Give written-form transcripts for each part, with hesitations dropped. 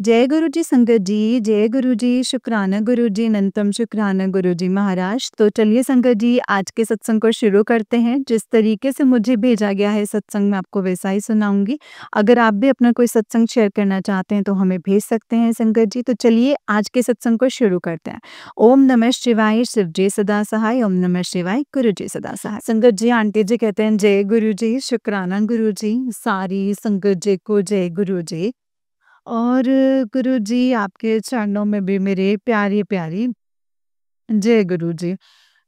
जय गुरु जी संगत जी, जय गुरु जी, शुक्राना गुरु जी, अनंतम शुक्राना गुरु जी महाराज। तो चलिए संगत जी, आज के सत्संग को शुरू करते हैं। जिस तरीके से मुझे भेजा गया है सत्संग, मैं आपको वैसा ही सुनाऊंगी। अगर आप भी अपना कोई सत्संग शेयर करना चाहते हैं तो हमें भेज सकते हैं संगत जी। तो चलिए आज के सत्संग को शुरू करते हैं। ओम नमः शिवाय, शिव जी सदा सहाय। ओम नमः शिवाय, गुरु जी सदा सहाय। संगत जी, आंटी जी कहते हैं जय गुरु जी, शुक्राना गुरु जी। सारी संगत जी को जय गुरु जी। और गुरु जी, आपके चरणों में भी मेरे प्यारी-प्यारी जय गुरु जी।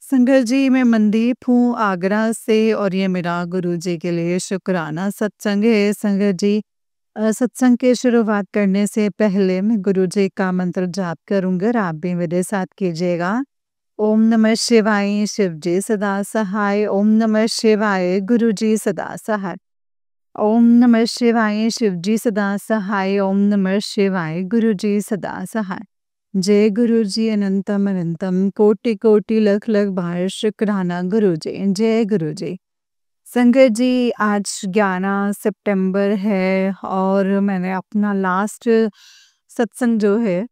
संगत जी, मैं मनदीप हूँ आगरा से और ये मेरा गुरु जी के लिए शुक्राना सत्संग है। संगत जी, सत्संग की शुरुआत करने से पहले मैं गुरु जी का मंत्र जाप करूँगी और आप भी मेरे साथ कीजिएगा। ओम नमः शिवाय, शिव जी सदा सहाय। ओम नमः शिवाय, गुरु जी सदा सहाय। ओम नमः शिवाय, शिव जी सदा सहाय। ओम नमः शिवाय, गुरु जी सदा सहाय। जय गुरु जी, अनंतम अनंतम कोटि कोटि लख लख बार शुक्राना गुरु जी। जय गुरु जी। संगत जी, आज 11 सितंबर है और मैंने अपना लास्ट सत्संग जो है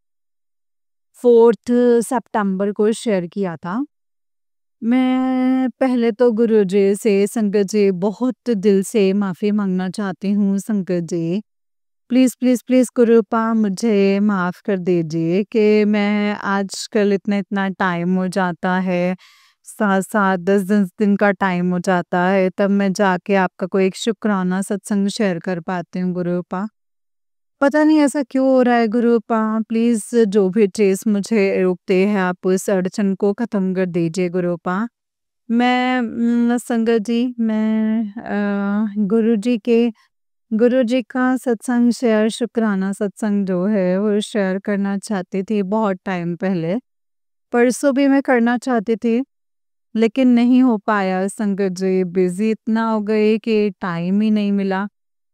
4 सितंबर को शेयर किया था। मैं पहले तो गुरु जी से संगत जी बहुत दिल से माफ़ी मांगना चाहती हूँ संगत जी। प्लीज़ प्लीज़ प्लीज़ गुरुपा मुझे माफ़ कर दीजिए कि मैं आजकल इतना टाइम हो जाता है, 7-7 10-10 दिन का टाइम हो जाता है, तब मैं जाके आपका कोई एक शुक्राना सत्संग शेयर कर पाती हूँ गुरुपा। पता नहीं ऐसा क्यों हो रहा है गुरुपा, प्लीज़ जो भी चीज़ मुझे रोकते हैं आप उस अड़चन को ख़त्म कर दीजिए गुरुपा। मैं संगत जी, मैं गुरु जी का सत्संग शेयर, शुक्राना सत्संग जो है वो शेयर करना चाहती थी बहुत टाइम पहले। परसों भी मैं करना चाहती थी, लेकिन नहीं हो पाया संगत जी। बिज़ी इतना हो गई कि टाइम ही नहीं मिला।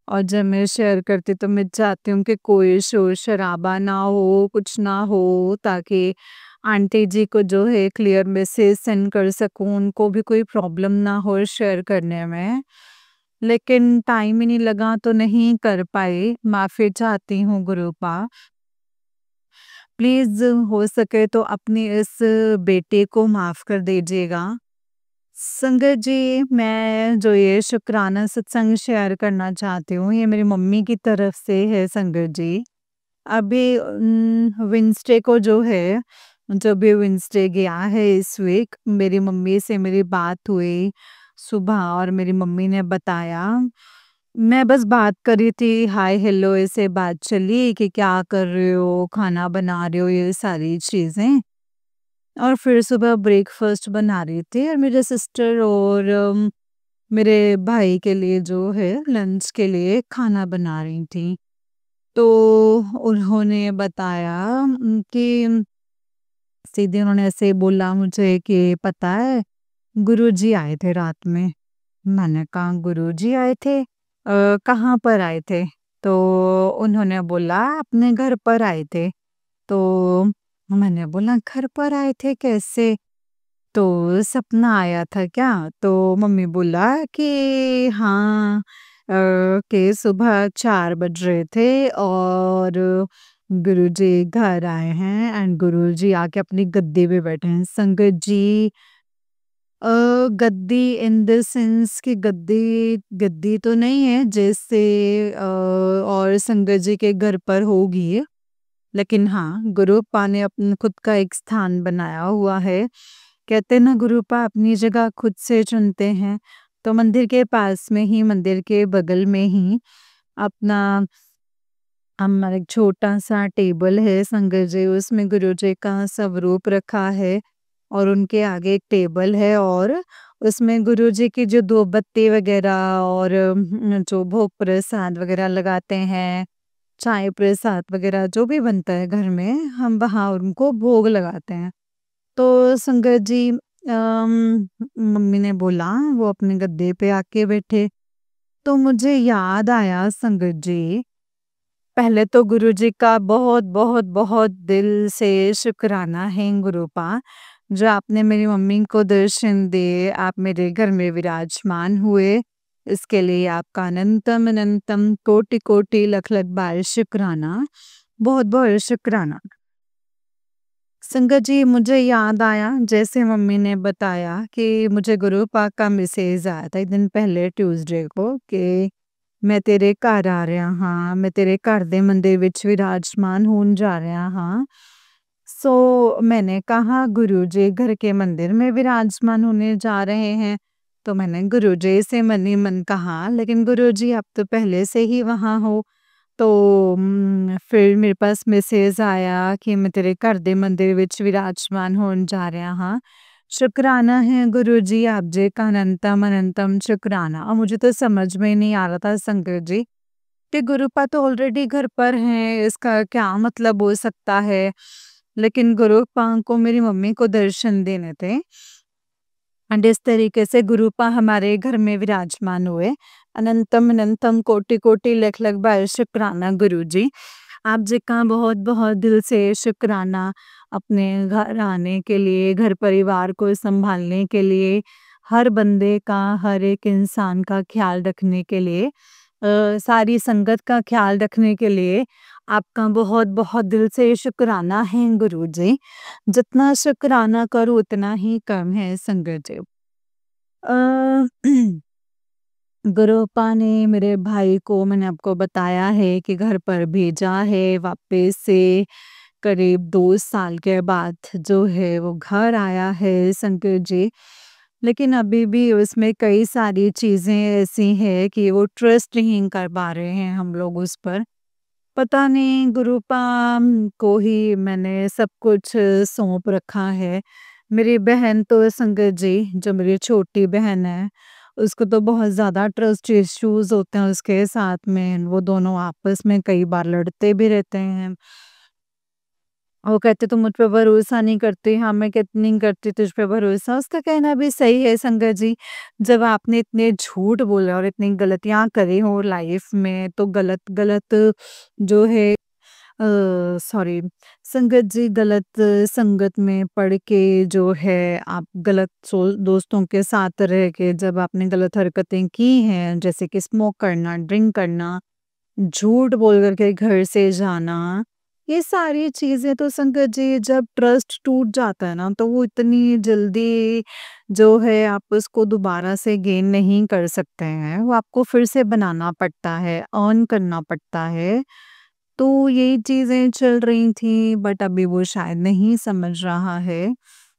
और जब मैं शेयर करती तो मैं चाहती हूँ कि कोई शोर शराबा ना हो, कुछ ना हो, ताकि आंटी जी को जो है क्लियर मैसेज सेंड कर सकूँ, उनको भी कोई प्रॉब्लम ना हो शेयर करने में। लेकिन टाइम ही नहीं लगा तो नहीं कर पाई, माफ़ी चाहती हूँ गुरुपा। प्लीज़ हो सके तो अपनी इस बेटे को माफ़ कर दीजिएगा। संगत जी, मैं जो ये शुक्राना सत्संग शेयर करना चाहती हूँ, ये मेरी मम्मी की तरफ से है संगत जी। अभी वेडनेसडे को जो है, जो भी वेडनेसडे गया है इस वीक, मेरी मम्मी से मेरी बात हुई सुबह और मेरी मम्मी ने बताया। मैं बस बात कर रही थी, हाय हेलो ऐसे बात चली कि क्या कर रहे हो, खाना बना रहे हो, ये सारी चीज़ें। और फिर सुबह ब्रेकफ़ास्ट बना रही थी और मेरे सिस्टर और मेरे भाई के लिए जो है लंच के लिए खाना बना रही थी। तो उन्होंने बताया कि सीधे उन्होंने ऐसे बोला मुझे कि पता है, गुरुजी आए थे रात में। मैंने कहा गुरुजी आए थे? कहाँ पर आए थे? तो उन्होंने बोला अपने घर पर आए थे। तो मैंने बोला घर पर आए थे कैसे? तो सपना आया था क्या? तो मम्मी बोला कि हाँ, कि सुबह 4 बज रहे थे और गुरुजी घर आए हैं एंड गुरुजी आके अपनी गद्दी पे बैठे हैं। संगत जी, गद्दी इन द सेंस कि गद्दी गद्दी तो नहीं है जैसे और संगत जी के घर पर होगी, लेकिन हाँ, गुरुपा ने अपना खुद का एक स्थान बनाया हुआ है। कहते हैं ना, गुरुपा अपनी जगह खुद से चुनते हैं। तो मंदिर के पास में ही, मंदिर के बगल में ही अपना हमारा एक छोटा-सा टेबल है संगत जी, उसमें गुरुजी का स्वरूप रखा है और उनके आगे एक टेबल है और उसमें गुरुजी की जो 2 बत्ती वगैरह और जो भोग प्रसाद वगैरह लगाते हैं, चाय प्रसाद वगैरह जो भी बनता है घर में, हम वहाँ उनको भोग लगाते हैं। तो संगत जी, मम्मी ने बोला वो अपने गद्दे पे आके बैठे, तो मुझे याद आया संगत जी, पहले तो गुरुजी का बहुत बहुत बहुत दिल से शुक्राना है गुरुपा, जो आपने मेरी मम्मी को दर्शन दिए, आप मेरे घर में विराजमान हुए, इसके लिए आपका अनंतम अनंतम कोटि कोटि लख लख बार शुक्राना। बहुत-बहुत शुक्राना। संगत जी, मुझे याद आया जैसे मम्मी ने बताया कि मुझे गुरु पाक का मैसेज आया था एक दिन पहले ट्यूसडे को कि मैं तेरे घर आ ਰਿਹਾ ਹਾਂ, ਮੈਂ ਤੇਰੇ ਘਰ ਦੇ ਮੰदिर ਵਿੱਚ विराजमान होने जा रहा हाँ। सो मैंने कहा गुरु जी घर के मंदिर में विराजमान होने जा रहे हैं। तो मैंने गुरु जी से मन ही मन कहा लेकिन गुरु जी आप तो पहले से ही वहाँ हो। तो फिर मेरे पास मैसेज आया कि मैं तेरे घर दे मंदिर विच विराजमान होने जा रहा हाँ। शुक्राना है गुरु जी आप जी का अनंतम अनंतम शुक्राना। और मुझे तो समझ में ही नहीं आ रहा था संगत जी कि गुरुपा तो ऑलरेडी घर पर हैं, इसका क्या मतलब हो सकता है। लेकिन गुरुपा को मेरी मम्मी को दर्शन देने थे एंड इस तरीके से गुरुपा हमारे घर में विराजमान हुए। अनंतम अनंतम कोटि कोटि लख लख बार शुक्राना गुरु जी आप जी का बहुत बहुत दिल से शुक्राना अपने घर आने के लिए, घर परिवार को संभालने के लिए, हर बंदे का, हर एक इंसान का ख्याल रखने के लिए, सारी संगत का ख्याल रखने के लिए आपका बहुत बहुत दिल से शुक्राना है गुरु जी। जितना शुक्राना करो उतना ही कम है संगत जी। गुरुपा ने मेरे भाई को मैंने आपको बताया है कि घर पर भेजा है वापस से करीब 2 साल के बाद जो है वो घर आया है संकट जी। लेकिन अभी भी उसमें कई सारी चीज़ें ऐसी हैं कि वो ट्रस्ट नहीं कर पा रहे हैं हम लोग उस पर। पता नहीं गुरुपा को ही मैंने सब कुछ सौंप रखा है। मेरी बहन तो संगत जी जो मेरी छोटी बहन है उसको तो बहुत ज़्यादा ट्रस्ट इश्यूज होते हैं उसके साथ में वो दोनों आपस में कई बार लड़ते भी रहते हैं। वो कहते तुम मुझ पे भरोसा नहीं करती, हाँ मैं कितनी करती तुझ पे भरोसा। उसका कहना भी सही है संगत जी। जब आपने इतने झूठ बोले और इतनी गलतियां करी हो लाइफ में तो गलत गलत जो है सॉरी संगत जी गलत संगत में पढ़ के जो है आप गलत दोस्तों के साथ रह के जब आपने गलत हरकतें की हैं जैसे कि स्मोक करना, ड्रिंक करना, झूठ बोल कर के घर से जाना, ये सारी चीज़ें तो संगत जी जब ट्रस्ट टूट जाता है ना तो वो इतनी जल्दी जो है आप उसको दोबारा से गेन नहीं कर सकते हैं। वो आपको फिर से बनाना पड़ता है, अर्न करना पड़ता है। तो यही चीज़ें चल रही थी बट अभी वो शायद नहीं समझ रहा है।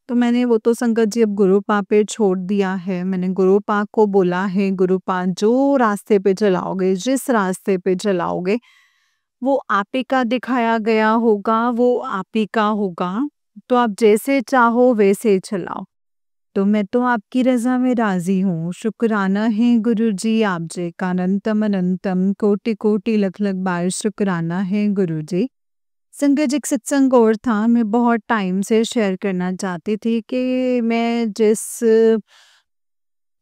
तो मैंने वो तो संगत जी अब गुरुपा पे छोड़ दिया है। मैंने गुरुपा को बोला है गुरुपा जो रास्ते पे चलाओगे, जिस रास्ते पे चलाओगे वो आप ही का दिखाया गया होगा, वो आप ही का होगा। तो आप जैसे चाहो वैसे चलाओ। तो मैं तो आपकी रज़ा में राज़ी हूँ। शुक्राना है गुरुजी आप जी का अनंतम अनंतम कोटि-कोटि लख-लख बार शुक्राना है गुरुजी। संगत जी एक सत्संग और था मैं बहुत टाइम से शेयर करना चाहती थी कि मैं जिस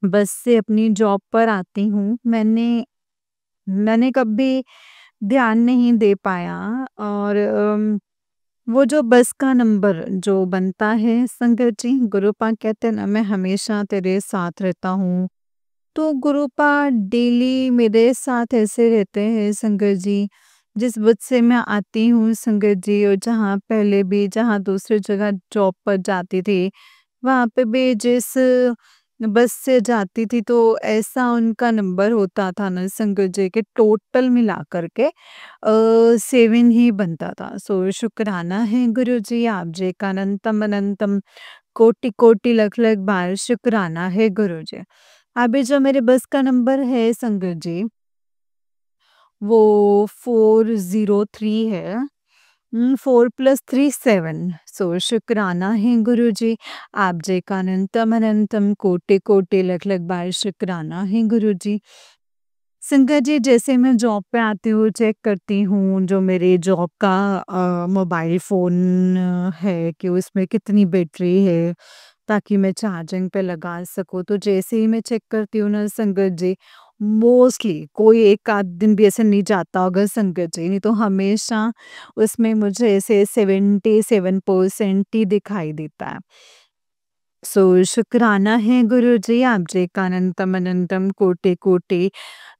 बस से अपनी जॉब पर आती हूँ मैंने मैंने कभी ध्यान नहीं दे पाया और वो जो बस का नंबर जो बनता है संगत जी गुरुपा कहते हैं ना मैं हमेशा तेरे साथ रहता हूँ। तो गुरुपा डेली मेरे साथ ऐसे रहते हैं संगत जी। जिस बस से मैं आती हूँ संगत जी और जहाँ पहले भी जहाँ दूसरी जगह जॉब पर जाती थी वहाँ पे भी जिस बस से जाती थी तो ऐसा उनका नंबर होता था ना संगत जी के टोटल मिला करके 7 ही बनता था। सो शुक्राना है गुरु जी आप जी का अनंतम अनंतम कोटि कोटि लख लख बार शुक्राना है गुरु जी। अभी जो मेरे बस का नंबर है संगत जी वो 403 है 4+3 7। सो शुक्राना है गुरु जी आप जी का अनंतम अनंतम कोटि कोटि लख लख बार शुक्राना है गुरु जी। संगत जी जैसे मैं जॉब पे आती हूँ चेक करती हूँ जो मेरे जॉब का मोबाइल फ़ोन है कि उसमें कितनी बैटरी है ताकि मैं चार्जिंग पे लगा सकूँ। तो जैसे ही मैं चेक करती हूँ ना संगत जी मोस्टली कोई एक आध दिन भी ऐसे नहीं जाता होगा संगत जी नहीं तो हमेशा उसमें मुझे ऐसे 77% ही दिखाई देता है। सो शुक्राना है गुरु जी आप जे का अनंतम अनंतम कोटि कोटि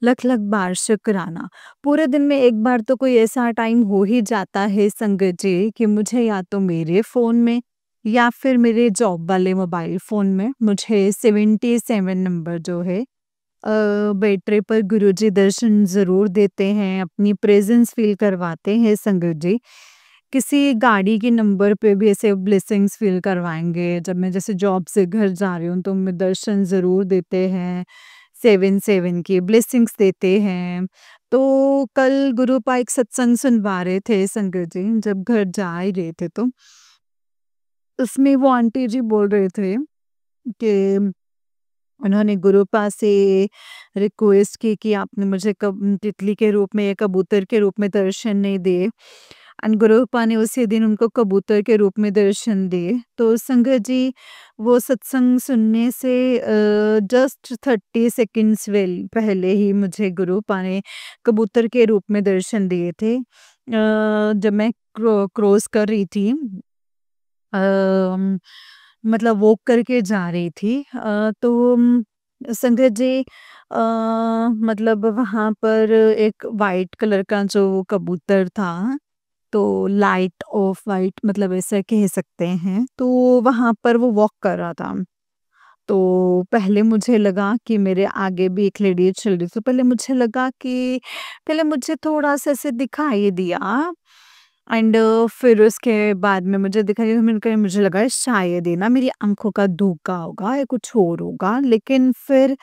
लख लख बार शुक्राना। पूरे दिन में एक बार तो कोई ऐसा टाइम हो ही जाता है संगत जी कि मुझे या तो मेरे फ़ोन में या फिर मेरे जॉब वाले मोबाइल फ़ोन में मुझे 77 नंबर जो है बैटरी पर गुरुजी दर्शन ज़रूर देते हैं, अपनी प्रेज़ेंस फ़ील करवाते हैं संगत जी। किसी गाड़ी के नंबर पे भी ऐसे ब्लेसिंग्स फ़ील करवाएँगे, जब मैं जैसे जॉब से घर जा रही हूँ, तो मैं दर्शन ज़रूर देते हैं, 7-7 की ब्लेसिंग्स देते हैं। तो कल गुरुपा एक सत्संग सुनवा रहे थे संगत जी, जब घर जा ही रहे थे तो, उसमें वो आंटी जी बोल रहे थे कि उन्होंने गुरुपा से रिक्वेस्ट की कि आपने मुझे कब तितली के रूप में या कबूतर के रूप में दर्शन नहीं दिए एंड गुरुपा ने उसी दिन उनको कबूतर के रूप में दर्शन दिए। तो संगत जी वो सत्संग सुनने से जस्ट 30 सेकंड्स पहले ही मुझे गुरुपा ने कबूतर के रूप में दर्शन दिए थे। जब मैं क्रॉस कर रही थी अम, मतलब वॉक करके जा रही थी तो संगत जी मतलब वहाँ पर एक वाइट कलर का जो कबूतर था, तो लाइट ऑफ वाइट मतलब ऐसा कह सकते हैं, तो वहाँ पर वो वॉक कर रहा था। तो पहले मुझे लगा कि मेरे आगे भी एक लेडी चल रही थी, पहले मुझे लगा कि पहले मुझे थोड़ा-सा ऐसे दिखाई दिया एंड फिर उसके बाद में मुझे दिखाई दिया, मैंने कहा मुझे लगा शायद ये ना मेरी आँखों का धोखा होगा या कुछ और होगा, लेकिन फिर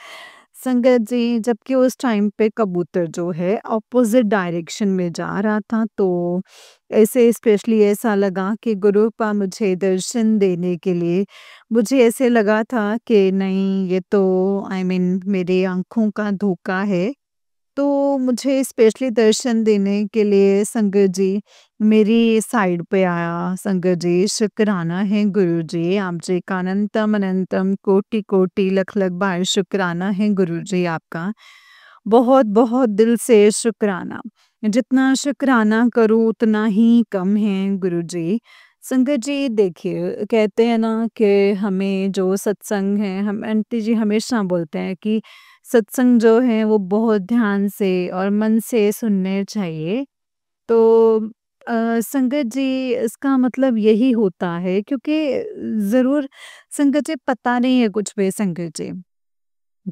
संगत जी जबकि उस टाइम पे कबूतर जो है अपोज़िट डायरेक्शन में जा रहा था, तो ऐसे स्पेशली ऐसा लगा कि गुरुपा मुझे दर्शन देने के लिए मुझे ऐसे लगा था कि नहीं ये तो आई मीन मेरी आँखों का धोखा है। तो मुझे स्पेशली दर्शन देने के लिए संगत जी मेरी साइड पे आया। संगत जी शुक्राना है गुरुजी आप जी का अनंतम अनंतम कोटि कोटि लख लख बार शुक्राना है गुरुजी आपका। बहुत बहुत दिल से शुक्राना। जितना शुक्राना करूँ उतना ही कम है गुरुजी। संगत जी देखिए कहते हैं ना कि हमें जो सत्संग है हम आंटी जी हमेशा बोलते हैं कि सत्संग जो है वो बहुत ध्यान से और मन से सुनने चाहिए। तो संगत जी इसका मतलब यही होता है क्योंकि ज़रूर संगत जी पता नहीं है कुछ भी संगत जी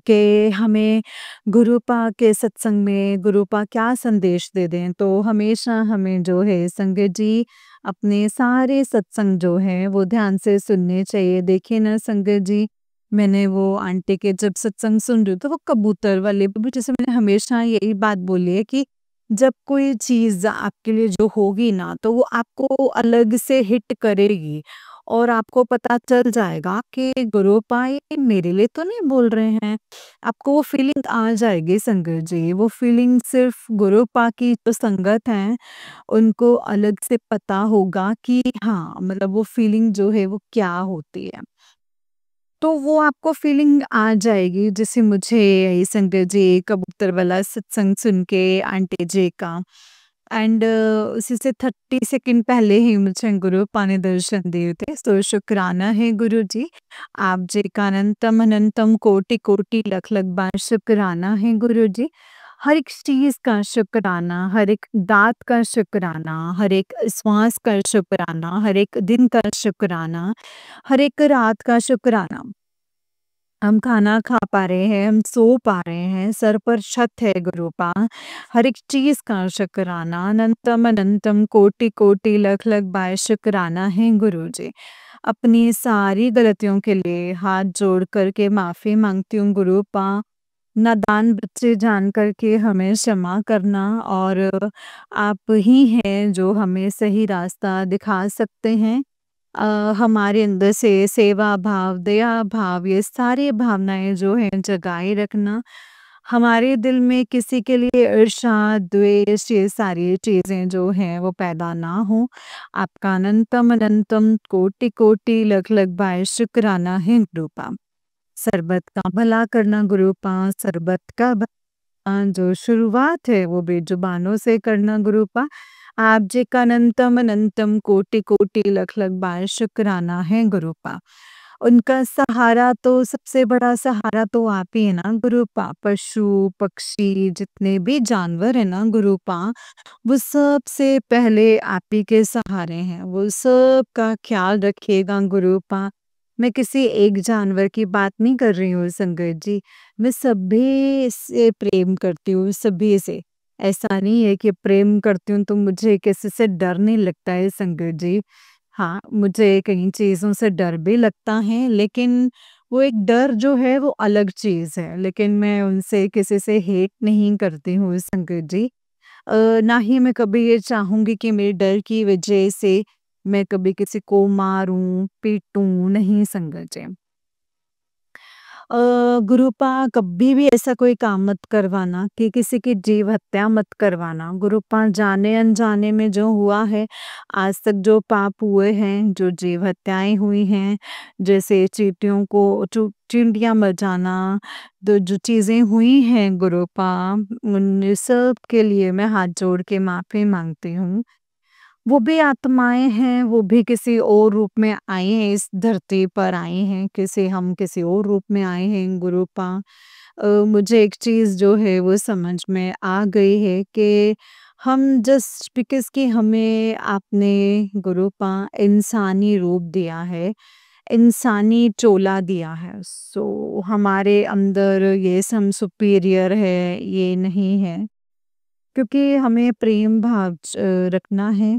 कि हमें गुरुपा के सत्संग में गुरुपा क्या संदेश दे दें, तो हमेशा हमें जो है संगत जी अपने सारे सत्संग जो हैं वो ध्यान से सुनने चाहिए। देखिए ना संगत जी, मैंने वो आंटी के जब सत्संग सुन रही हूँ तो वो कबूतर वाले पे भी जैसे मैंने हमेशा यही बात बोली है कि जब कोई चीज़ आपके लिए जो होगी ना तो वो आपको अलग से हिट करेगी और आपको पता चल जाएगा कि गुरुपा ये मेरे लिए तो नहीं बोल रहे हैं। आपको वो फीलिंग आ जाएगी संगत जी, वो फीलिंग सिर्फ़ गुरुपा की जो संगत हैं, उनको अलग से पता होगा कि हाँ, मतलब वो फीलिंग जो है वो क्या होती है। तो वो आपको फीलिंग आ जाएगी जैसे मुझे यही संगत जी कबूतर वाला सत्संग सुन के आंटी जी का एंड उसी से 30 सेकंड पहले ही मुझे गुरुपा ने दर्शन दिए थे। सो शुक्राना है गुरु जी। आप जी का अनंतम अनंतम कोटि कोटि लख लख बार शुक्राना है गुरु जी। हर एक चीज़ का शुक्राना, हर एक दात का शुक्राना, हर एक श्वास का शुक्राना, हर एक दिन का शुक्राना, हर एक रात का शुक्राना। हम खाना खा पा रहे हैं, हम सो पा रहे हैं, सर पर छत है गुरुपा, हर एक चीज़ का शुक्राना, अनंतम अनंतम कोटि कोटि लख लख बार शुक्राना है गुरुजी। अपनी सारी गलतियों के लिए हाथ जोड़ कर के माफ़ी माँगती हूँ गुरुपा। नादान बच्चे जान कर के हमें क्षमा करना और आप ही हैं जो हमें सही रास्ता दिखा सकते हैं। हमारे अंदर से सेवा भाव, दया भाव ये सारी भावनाएँ जो हैं जगाए रखना। हमारे दिल में किसी के लिए ईर्ष्या, द्वेष ये सारी चीज़ें जो हैं वो पैदा ना हो। आपका अनंतम अनंतम कोटि कोटि लख लख बार शुक्राना है गुरुपा। सरबत का भला करना गुरुपा, सरबत का जो शुरुआत है वो बेजुबानों से करना गुरुपा। आप जी का अनंतम अनंतम कोटि कोटि लख लख बार शुक्राना है गुरुपा। उनका सहारा तो सबसे बड़ा सहारा तो आप ही है ना गुरुपा। पशु, पक्षी जितने भी जानवर हैं ना गुरुपा, वो सबसे पहले आप ही के सहारे हैं। वो सबका ख़्याल रखिएगा गुरुपा। मैं किसी एक जानवर की बात नहीं कर रही हूँ संगत जी, मैं सभी से प्रेम करती हूँ, सभी से। ऐसा नहीं है कि प्रेम करती हूँ तो मुझे किसी से डर नहीं लगता है संगत जी। हाँ, मुझे कई चीज़ों से डर भी लगता है, लेकिन वो एक डर जो है वो अलग चीज़ है, लेकिन मैं उनसे किसी से हेट नहीं करती हूँ संगत जी। ना ही मैं कभी ये चाहूँगी कि मेरे डर की वजह से मैं कभी किसी को मारूँ, पीटूँ, नहीं संगत जी। गुरुपा कभी भी ऐसा कोई काम मत करवाना कि किसी की जीव हत्या मत करवाना। गुरुपा जाने अनजाने में जो हुआ है, आज तक जो पाप हुए हैं, जो जीव हत्याएँ हुई हैं, जैसे चींटियों को चींटियाँ मर जाना, तो जो चीज़ें हुई हैं गुरुपा, उन सब के लिए मैं हाथ जोड़ के माफ़ी माँगती हूँ। वो भी आत्माएँ हैं, वो भी किसी और रूप में आई हैं, इस धरती पर आई हैं, हम किसी और रूप में आए हैं गुरुपा। मुझे एक चीज़ जो है वो समझ में आ गई है कि हम जस्ट बिकॉज़ कि हमें आपने गुरुपा इंसानी रूप दिया है, इंसानी चोला दिया है, सो हमारे अंदर ये सम सुपीरियर है, ये नहीं है। क्योंकि हमें प्रेम भाव रखना है।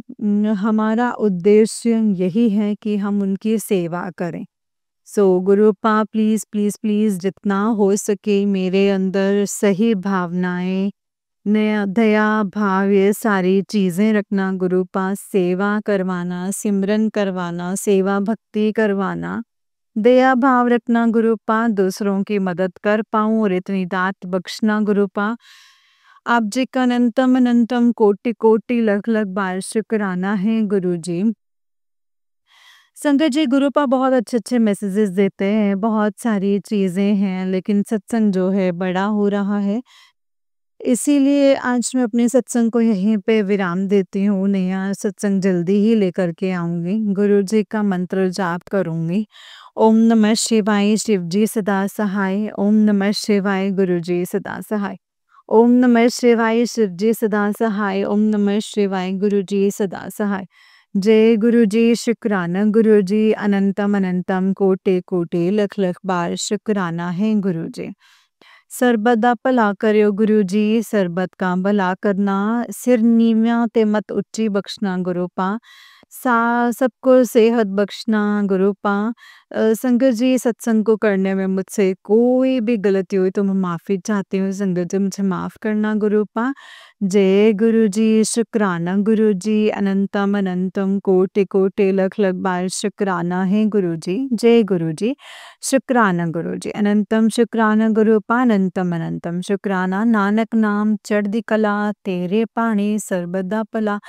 हमारा उद्देश्य यही है कि हम उनकी सेवा करें। सो गुरुपा प्लीज़, प्लीज़, प्लीज़ जितना हो सके मेरे अंदर सही भावनाएँ, नया दया भाव ये सारी चीज़ें रखना गुरुपा, सेवा करवाना, सिमरन करवाना, सेवा भक्ति करवाना, दया भाव रखना गुरुपा, दूसरों की मदद कर पाऊँ और इतनी दात बख्शना गुरुपा। आप जी का अनंतम अनंतम कोटि-कोटि लख-लख बार शुकराना है गुरुजी। संगत जी गुरुपा बहुत अच्छे-अच्छे मैसेजेस देते हैं, बहुत सारी चीज़ें हैं, लेकिन सत्संग जो है बड़ा हो रहा है। इसीलिए आज मैं अपने सत्संग को यहीं पे विराम देती हूँ, नया सत्संग जल्दी ही लेकर के आऊँगी। गुरुजी का मंत्र जाप करूँगी। ओम नमः शिवाय शिवजी सदा सहाय, ओम नमः शिवाय गुरुजी सदा सहाय। ओम नमः शिवाय शिवजी सदा सहाय, ओम नमः शिवाय गुरुजी सदा सहाय। जय गुरुजी शुक्राना गुरुजी, अनंतम अनंतम कोटि कोटि लख लख बार शुक्राना है गुरुजी। सर्बदा भला करियो गुरुजी, सरबत का भला करना, सिर नीवियां ते मत उच्ची बख्शना गुरुपा, सा सबको सेहत बख्शना गुरुपा। संगत जी सत्संग को करने में मुझसे कोई भी गलती हुई तो मैं माफ़ी चाहती हूँ संगत जी, मुझे माफ़ करना गुरुपा। जय गुरुजी शुक्राना गुरुजी, अनंतम अनंतम कोटि कोटि लख लख बार शुक्राना है गुरुजी। जय गुरुजी शुक्राना गुरुजी, अनंतम शुक्राना गुरुपा, अनंतम अनंतम शुक्राना। नानक नाम चढ़दी कला तेरे पाणी सर्बदा भला,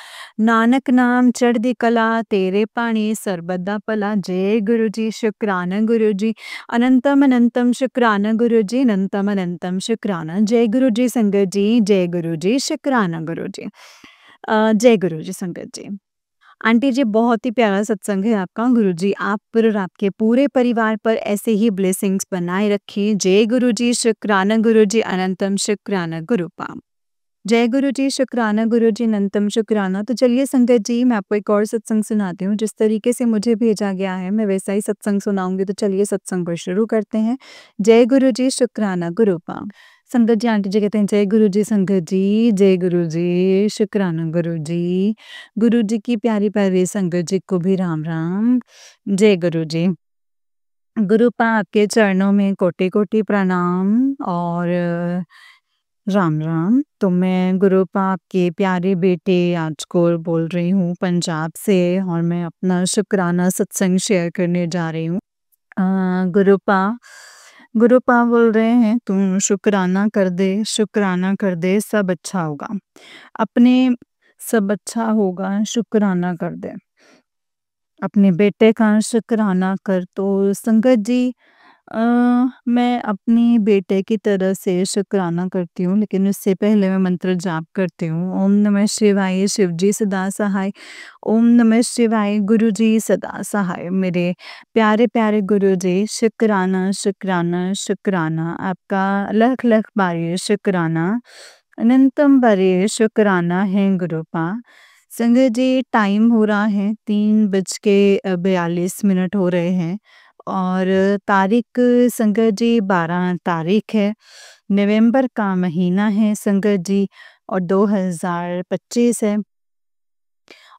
नानक नाम चढ़दी कला तेरे पाणी सर्बदा भला। जय गुरुजी शुक्राना गुरुजी, अनंतम अनंतम शुक्राना गुरुजी, अनंतम अनंतम शुक्राना। जय गुरुजी संगत जी, जय गुरुजी शुक्राना गुरुजी। जय गुरुजी संगत जी। आंटी जी बहुत ही प्यारा सत्संग है आपका। गुरुजी आप पर और आपके पूरे परिवार पर ऐसे ही ब्लेसिंग्स बनाए रखिए। जय गुरुजी शुक्राना गुरुजी, अनंतम शुक्राना गुरुपा। जय गुरुजी शुक्राना गुरुजी, अनंतम शुक्राना। तो चलिए संगत जी मैं आपको एक और सत्संग सुनाती हूँ, जिस तरीके से मुझे भेजा गया है मैं वैसा ही सत्संग सुनाऊंगी। तो चलिए सत्संग को शुरू करते हैं। जय गुरुजी शुक्राना गुरुपा। संगत जी आंटी जी कहते हैं जय गुरुजी संगत जी, जय गुरुजी शुक्राना गुरुजी। गुरुजी की प्यारी प्यारी संगत जी को भी राम राम। जय गुरुजी। गुरुपा आपके चरणों में कोटि-कोटि प्रणाम और राम राम। तो मैं गुरुपा आपके प्यारे बेटे आजकौर बोल रही हूँ पंजाब से, और मैं अपना शुक्राना सत्संग शेयर करने जा रही हूँ। गुरुपा गुरुपा बोल रहे हैं तुम शुक्राना कर दे सब अच्छा होगा। अपने सब अच्छा होगा शुक्राना कर दे। अपने बेटे का शुक्राना कर। तो संगत जी अ, मैं अपनी बेटे की तरफ से शुक्राना करती हूँ, लेकिन उससे पहले मैं मंत्र जाप करती हूँ। ओम नमः शिवाय, शिव जी सदा सहाय। ओम नमः शिवाय, गुरु जी सदा सहाय। मेरे प्यारे-प्यारे गुरु जी, शुक्राना, शुक्राना, शुक्राना। आपका लख-लख बारी शुक्राना। अनंतम बारी शुक्राना है गुरुपा। संगत जी, टाइम हो रहा है 3 बज के 42 मिनट हो रहे हैं और तारीख संगत जी 12 तारीख है, नवंबर का महीना है संगत जी और 2025 है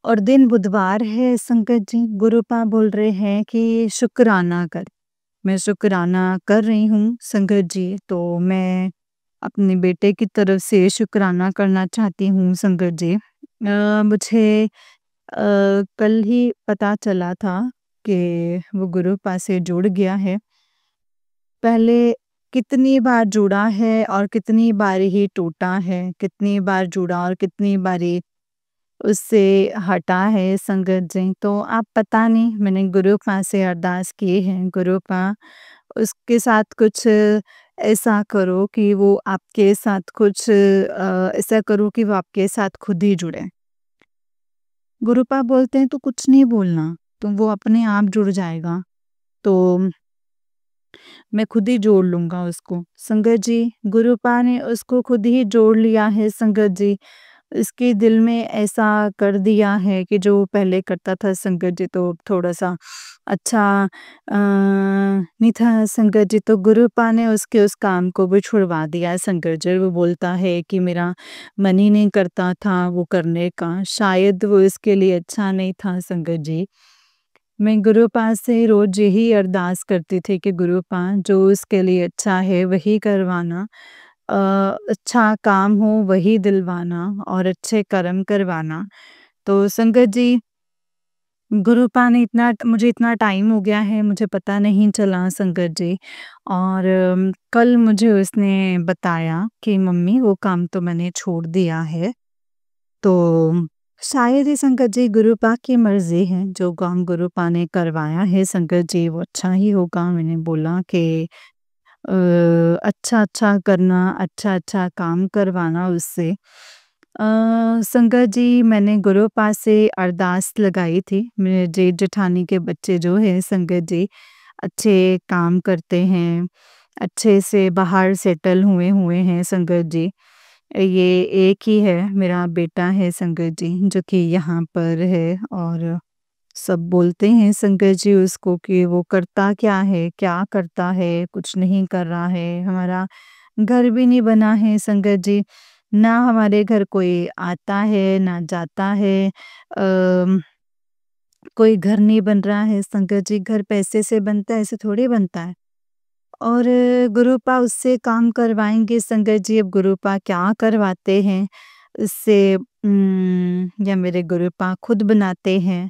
और दिन बुधवार है संगत जी। गुरुपा बोल रहे हैं कि शुक्राना कर। मैं शुक्राना कर रही हूँ संगत जी, तो मैं अपने बेटे की तरफ से शुक्राना करना चाहती हूँ संगत जी। मुझे कल ही पता चला था कि वो गुरुपा से जुड़ गया है। पहले कितनी बार जुड़ा है और कितनी बार ही टूटा है, कितनी बार जुड़ा और कितनी बारी उससे हटा है संगत जी। तो आप पता नहीं, मैंने गुरुपा से अरदास की है, गुरुपा उसके साथ कुछ ऐसा करो कि वो आपके साथ कुछ ऐसा करो कि वो आपके साथ खुद ही जुड़े। गुरुपा बोलते हैं तो कुछ नहीं बोलना, तो वो अपने आप जुड़ जाएगा। तो मैं खुद ही जोड़ लूँगा उसको। संगत जी, गुरुपा ने उसको खुद ही जोड़ लिया है संगत जी। इसके दिल में ऐसा कर दिया है कि जो पहले करता था संगत जी, तो थोड़ा-सा अच्छा नहीं था संगत जी, तो गुरुपा ने उसके उस काम को भी छुड़वा दिया है संगत जी। वो बोलता है कि मेरा मन ही नहीं करता था वो करने का, शायद वो इसके लिए अच्छा नहीं था संगत जी। मैं गुरुपा से रोज़ यही अरदास करती थी कि गुरुपा जो उसके लिए अच्छा है वही करवाना। अ, अच्छा काम हो वही दिलवाना और अच्छे कर्म करवाना। तो संगत जी, गुरुपा ने इतना मुझे इतना टाइम हो गया है, मुझे पता नहीं चला संगत जी। और कल मुझे उसने बताया कि मम्मी वो काम तो मैंने छोड़ दिया है। तो शायद ही संगत जी गुरुपा की मर्ज़ी है, जो काम गुरुपा ने करवाया है संगत जी वो अच्छा ही होगा। मैंने बोला कि अच्छा-अच्छा करना, अच्छा-अच्छा काम करवाना उससे। संगत जी, मैंने गुरुपा से अरदास लगाई थी, मेरे जेठ-जेठानी के बच्चे जो हैं संगत जी, अच्छे काम करते हैं, अच्छे से बाहर सेटल हुए हुए हैं संगत जी। ये एक ही है, मेरा बेटा है संगत जी, जो कि यहाँ पर है और सब बोलते हैं संगत जी उसको कि वो करता क्या करता है, कुछ नहीं कर रहा है। हमारा घर भी नहीं बना है संगत जी, ना हमारे घर कोई आता है, ना जाता है। कोई घर नहीं बन रहा है संगत जी, घर पैसे से बनता है, ऐसे थोड़ी बनता है। और गुरुपा उससे काम करवाएँगे संगत जी, अब गुरुपा क्या करवाते हैं उससे या मेरे गुरुपा खुद बनाते हैं।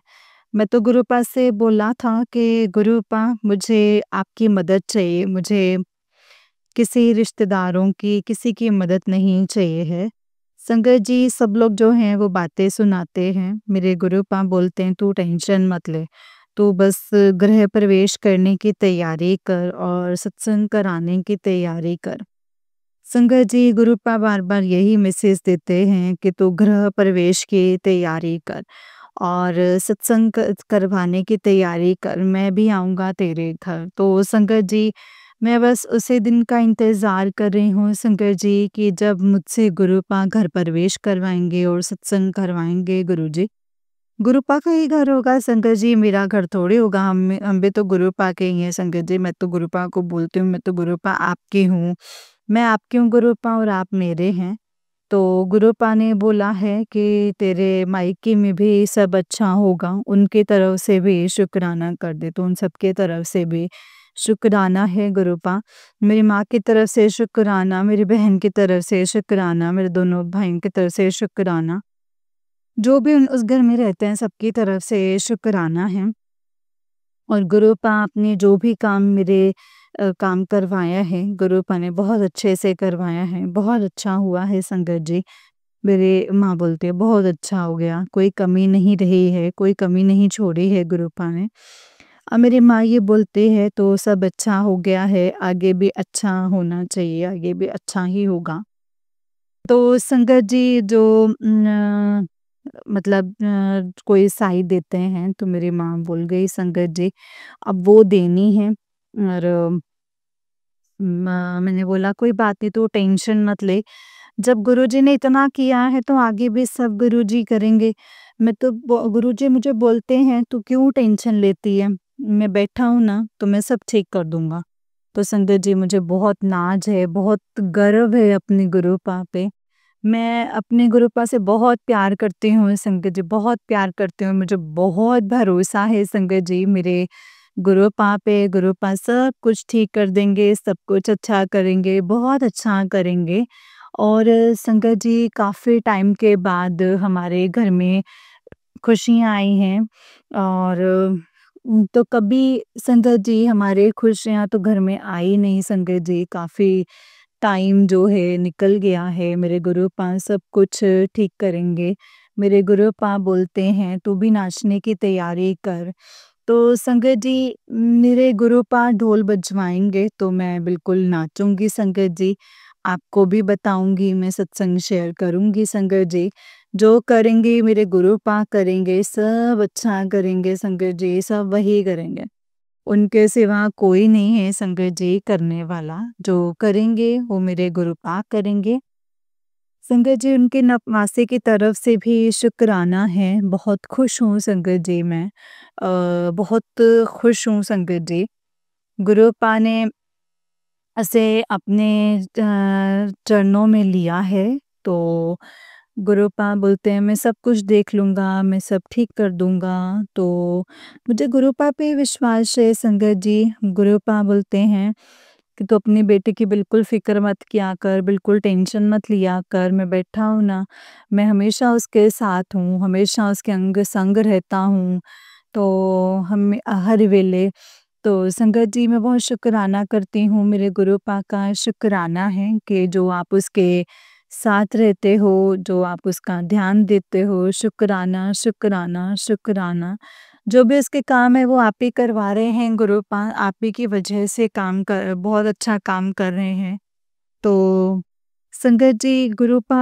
मैं तो गुरुपा से बोला था कि गुरुपा मुझे आपकी मदद चाहिए, मुझे किसी रिश्तेदारों की, किसी की मदद नहीं चाहिए है। संगत जी, सब लोग जो हैं वो बातें सुनाते हैं, मेरे गुरुपा बोलते हैं तू टेंशन मत ले, तू बस गृह प्रवेश करने की तैयारी कर और सत्संग कराने की तैयारी कर। संगत जी, गुरुपा बार-बार यही मैसेज देते हैं कि तू गृह प्रवेश की तैयारी कर और सत्संग करवाने की तैयारी कर, मैं भी आऊँगा तेरे घर। तो संगत जी, मैं बस उसी दिन का इंतज़ार कर रही हूँ संगत जी कि जब मुझसे गुरुपा घर प्रवेश करवाएँगे और सत्संग करवाएँगे गुरुजी। गुरुपा का ही घर होगा संगत जी, मेरा घर थोड़ी होगा, हम भी तो गुरुपा के ही हैं संगत जी। मैं तो गुरुपा को बोलती हूँ, मैं तो गुरुपा आपकी हूँ, मैं आपकी हूँ गुरुपा और आप मेरे हैं। तो गुरुपा ने बोला है कि तेरे मायके में भी सब अच्छा होगा, उनकी तरफ से भी शुक्राना कर दे, तो उन सबके तरफ से भी शुक्राना है गुरुपा। मेरी माँ की तरफ से शुक्राना, मेरी बहन की तरफ से शुक्राना, मेरे दोनों भाइयों की तरफ से शुक्राना। जो भी उस घर में रहते हैं सबकी तरफ से शुक्राना है। और गुरुपा आपने जो भी काम मेरे काम करवाया है, गुरुपा ने बहुत अच्छे से करवाया है, बहुत अच्छा हुआ है संगत जी। मेरी माँ बोलती है बहुत अच्छा हो गया, कोई कमी नहीं रही है, कोई कमी नहीं छोड़ी है गुरुपा ने। मेरी माँ ये बोलते हैं तो सब अच्छा हो गया है, आगे भी अच्छा होना चाहिए, आगे भी अच्छा ही होगा। तो संगत जी जो मतलब कोई साई देते हैं तो मेरी माँ बोल गई संगत जी अब वो देनी है और मैंने बोला कोई बात नहीं तू टेंशन मत ले। जब गुरुजी ने इतना किया है तो आगे भी सब गुरुजी करेंगे। मैं तो गुरुजी मुझे बोलते हैं तू क्यों टेंशन लेती है? मैं बैठा हूँ ना तो मैं सब ठीक कर दूंगा। तो संगत जी मुझे बहुत नाज है, बहुत गर्व है अपने गुरुपा पे। मैं अपने गुरुपा से बहुत प्यार करती हूँ संगत जी, बहुत प्यार करती हूँ। मुझे बहुत भरोसा है संगत जी मेरे गुरुपा पे। गुरुपा सब कुछ ठीक कर देंगे, सब कुछ अच्छा करेंगे, बहुत अच्छा करेंगे। और संगत जी काफ़ी टाइम के बाद हमारे घर में खुशियाँ आई हैं और तो कभी संगत जी हमारे खुशियाँ तो घर में आई नहीं संगत जी, काफ़ी टाइम जो है निकल गया है। मेरे गुरुपा सब कुछ ठीक करेंगे। मेरे गुरुपा बोलते हैं तू भी नाचने की तैयारी कर। तो संगत जी मेरे गुरुपा ढोल बजवाएँगे तो मैं बिल्कुल नाचूँगी संगत जी। आपको भी बताऊँगी, मैं सत्संग शेयर करूँगी संगत जी। जो करेंगे मेरे गुरुपा करेंगे, सब अच्छा करेंगे संगत जी, सब वही करेंगे। उनके सिवा कोई नहीं है संगत जी करने वाला, जो करेंगे वो मेरे गुरुपा करेंगे। संगत जी उनके नपवासे की तरफ से भी शुक्राना है, बहुत खुश हूँ संगत जी मैं। बहुत खुश हूँ संगत जी। गुरुपा ने ऐसे अपने चरणों में लिया है तो गुरुपा बोलते हैं मैं सब कुछ देख लूँगा, मैं सब ठीक कर दूँगा। तो मुझे गुरुपा पे विश्वास है संगत जी। गुरुपा बोलते हैं कि तू अपनी बेटी की बिल्कुल फ़िक्र मत किया कर, बिल्कुल टेंशन मत लिया कर, मैं बैठा हूँ ना, मैं हमेशा उसके साथ हूँ, हमेशा उसके अंग संग रहता हूँ। तो हम हर वेले तो संगत जी मैं बहुत शुक्राना करती हूँ, मेरे गुरुपा का शुक्राना है कि जो आप उसके साथ रहते हो, जो आप उसका ध्यान देते हो, शुक्राना, शुक्राना, शुक्राना। जो भी उसके काम है वो आप ही करवा रहे हैं गुरुपा, आप ही की वजह से काम कर बहुत अच्छा काम कर रहे हैं। तो संगत जी गुरुपा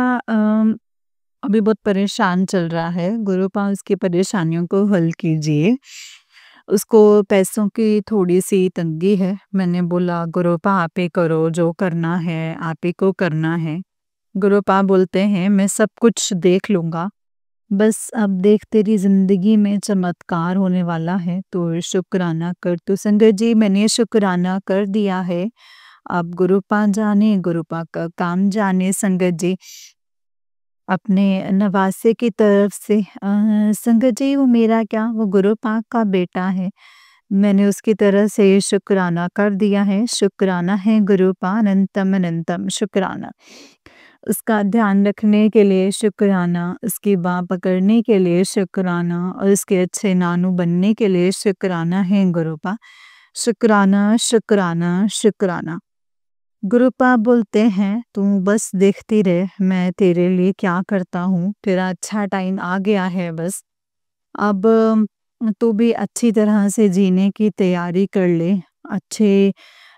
अभी बहुत परेशान चल रहा है, गुरुपा उसकी परेशानियों को हल कीजिए। उसको पैसों की थोड़ी-सी तंगी है। मैंने बोला गुरुपा आप ही करो, जो करना है आप ही को करना है। गुरुपा बोलते हैं मैं सब कुछ देख लूँगा, बस अब देख तेरी ज़िंदगी में चमत्कार होने वाला है, तो शुक्राना कर। तो संगत जी मैंने शुक्राना कर दिया है, अब गुरुपा जाने, गुरुपा का काम जाने संगत जी। अपने नवासे की तरफ से संगत जी वो मेरा क्या वो गुरु पाक का बेटा है। मैंने उसकी तरफ से शुक्राना कर दिया है, शुक्राना है गुरु पा अनंतम अनंतम शुक्राना। उसका ध्यान रखने के लिए शुक्राना, उसकी बाँ पकड़ने के लिए शुक्राना और उसके अच्छे नानू बनने के लिए शुक्राना है गुरु पा। शुक्राना, शुक्राना, शुक्राना। गुरुपा बोलते हैं तू बस देखती रह मैं तेरे लिए क्या करता हूँ, तेरा अच्छा टाइम आ गया है बस। अब तू भी अच्छी तरह से जीने की तैयारी कर ले, अच्छे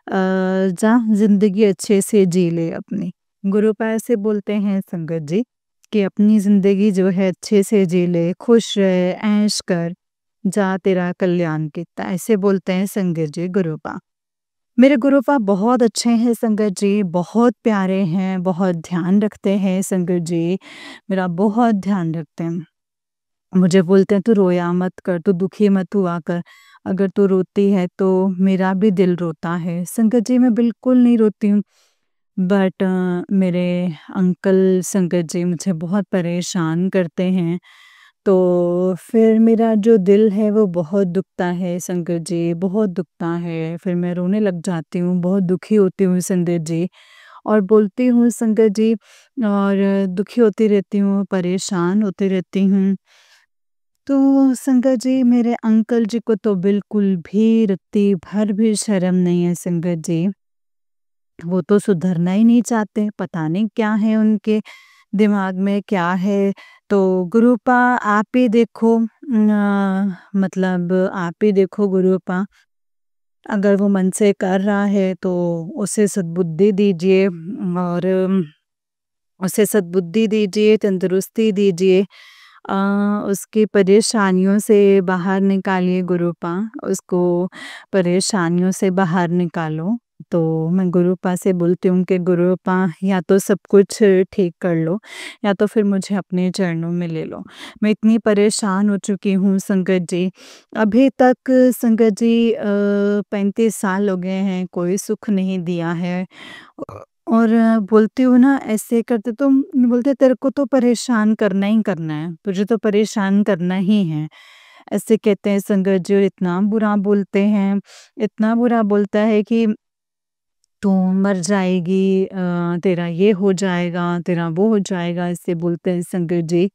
जा ज़िंदगी अच्छे से जी ले अपनी। गुरुपा ऐसे बोलते हैं संगत जी कि अपनी ज़िंदगी जो है अच्छे से जी ले, खुश रह, ऐश कर, जा तेरा कल्याण कित्ता, ऐसे बोलते हैं संगत जी गुरुपा। मेरे गुरुपा बहुत अच्छे हैं संगत जी, बहुत प्यारे हैं, बहुत ध्यान रखते हैं संगत जी, मेरा बहुत ध्यान रखते हैं। मुझे बोलते हैं तू रोया मत कर, तू दुखी मत हुआ कर, अगर तू रोती है तो मेरा भी दिल रोता है। संगत जी मैं बिल्कुल नहीं रोती हूँ, बट मेरे अंकल संगत जी मुझे बहुत परेशान करते हैं। तो फिर मेरा जो दिल है वो बहुत दुखता है संगत जी, बहुत दुखता है। फिर मैं रोने लग जाती हूँ, बहुत दुखी होती हूँ संगत जी और बोलती हूँ संगत जी और दुखी होती रहती हूँ, परेशान होती रहती हूँ। तो संगत जी मेरे अंकल जी को तो बिल्कुल भी रत्ती भर भी शर्म नहीं है संगत जी। वो तो सुधरना ही नहीं चाहते, पता नहीं क्या है उनके दिमाग में क्या है। तो गुरुपा आप ही देखो, मतलब आप ही देखो गुरुपा, अगर वो मन से कर रहा है तो उसे सद्बुद्धि दीजिए और उसे सद्बुद्धि दीजिए, तंदुरुस्ती दीजिए। अ, उसकी परेशानियों से बाहर निकालिए गुरुपा, उसको परेशानियों से बाहर निकालो। तो मैं गुरुपा से बोलती हूँ कि गुरुपा या तो सब कुछ ठीक कर लो या तो फिर मुझे अपने चरणों में ले लो। मैं इतनी परेशान हो चुकी हूँ संगत जी। अभी तक संगत जी 35 साल हो गए हैं, कोई सुख नहीं दिया है। और बोलती हूँ ना ऐसे करते तो बोलते तेरे को तो परेशान करना ही करना है, तुझे तो परेशान करना ही है। ऐसे कहते हैं संगत जी और इतना बुरा बोलते हैं, इतना बुरा बोलता है कि तू मर जाएगी, तेरा ये हो जाएगा, तेरा वो हो जाएगा, ऐसे बोलते हैं संगत जी।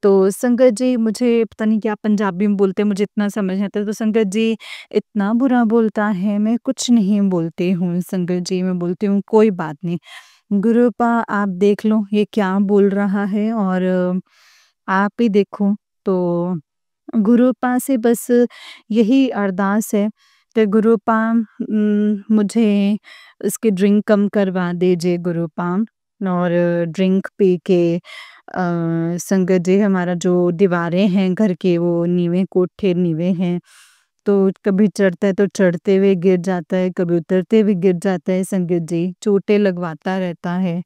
तो संगत जी मुझे पता नहीं क्या पंजाबी में बोलते हैं, मुझे इतना समझ नहीं आता। तो संगत जी इतना बुरा बोलता है, मैं कुछ नहीं बोलती हूँ संगत जी, मैं बोलती हूँ कोई बात नहीं। गुरुपा आप देख लो ये क्या बोल रहा है और आप ही देखो। तो गुरुपा से बस यही अरदास है कि गुरुपा मुझे इसकी ड्रिंक कम करवा दीजिए गुरुपा। और ड्रिंक पी के संगत जी हमारा जो दीवारें हैं घर के वो नींवें कोठे नींवें हैं, तो कभी चढ़ता है तो चढ़ते हुए गिर जाता है, कभी उतरते हुए गिर जाता है संगत जी, चोटें लगवाता रहता है।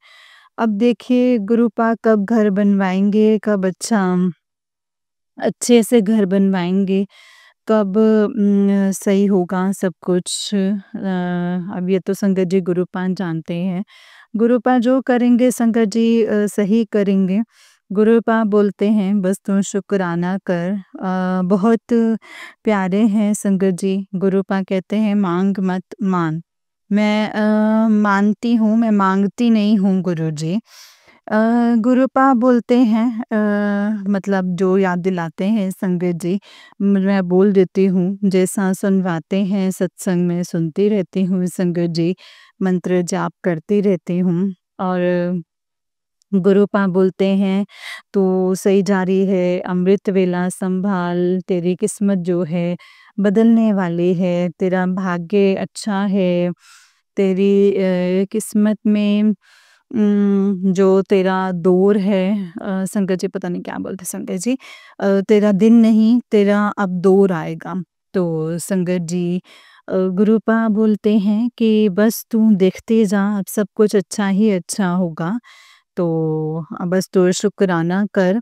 अब देखिए गुरुपा कब घर बनवाएँगे, कब अच्छे से घर बनवाएँगे, कब सही होगा सब कुछ। अब ये तो संगत जी गुरुपा जानते हैं। गुरुपा जो करेंगे संगत जी सही करेंगे। गुरुपा बोलते हैं बस तू शुक्राना कर। बहुत प्यारे हैं संगत जी। गुरुपा कहते हैं माँग मत मान। मैं मानती हूँ, मैं माँगती नहीं हूँ गुरुजी। गुरुपा बोलते हैं मतलब जो याद दिलाते हैं संगत जी, मैं बोल देती हूँ, जैसा सुनवाते हैं सत्संग में सुनती रहती हूँ संगत जी, मंत्र जाप करती रहती हूँ। और गुरुपा बोलते हैं तू सही जा रही है, अमृत वेला संभाल, तेरी किस्मत जो है बदलने वाली है, तेरा भाग्य अच्छा है, तेरी किस्मत में जो तेरा दौर है, संगत जी पता नहीं क्या बोलते संगत जी, तेरा दिन नहीं तेरा अब दौर आएगा। तो संगत जी गुरुपा बोलते हैं कि बस तू देखते जा, अब सब कुछ अच्छा ही अच्छा होगा। तो बस तो शुक्राना कर।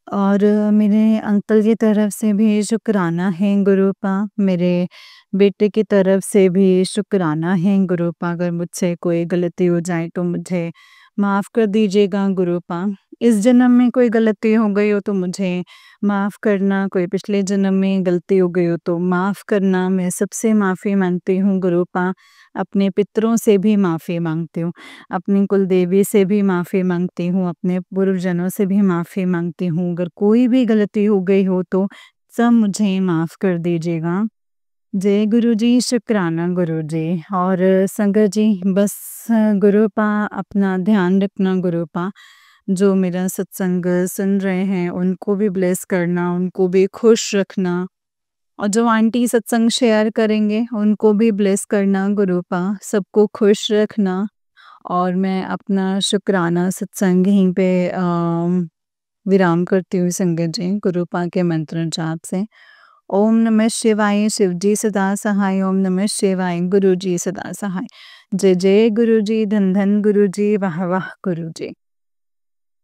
और मेरे अंकल की तरफ से भी शुक्राना है गुरुपा, मेरे बेटे की तरफ से भी शुक्राना है गुरुपा। अगर मुझसे कोई गलती हो जाए तो मुझे माफ़ कर दीजिएगा गुरुपा। इस जन्म में कोई गलती हो गई हो तो मुझे माफ़ करना, कोई पिछले जन्म में गलती हो गई हो तो माफ़ करना। मैं सबसे माफ़ी माँगती हूँ गुरुपा, अपने पितरों से भी माफ़ी माँगती हूँ, अपनी कुलदेवी से भी माफ़ी माँगती हूँ, अपने पूर्वजनों से भी माफ़ी माँगती हूँ। अगर कोई भी गलती हो गई हो तो सब मुझे माफ़ कर दीजिएगा। जय गुरुजी, शुक्राना गुरुजी। और संगत जी बस गुरुपा अपना ध्यान रखना गुरुपा, जो मेरा सत्संग सुन रहे हैं उनको भी ब्लेस करना, उनको भी खुश रखना। और जो आंटी सत्संग शेयर करेंगे उनको भी ब्लेस करना गुरुपा, सबको खुश रखना। और मैं अपना शुक्राना सत्संग यहीं पे विराम करती हूँ संगत जी, गुरुपा के मंत्र जाप से। ओम नमः शिवाय, शिव जी सदा सहाय। ओम नमः शिवाय, गुरु जी सदा सहाय। जय जय गुरु जी, धन धन गुरु जी, वाह वाह गुरु जी।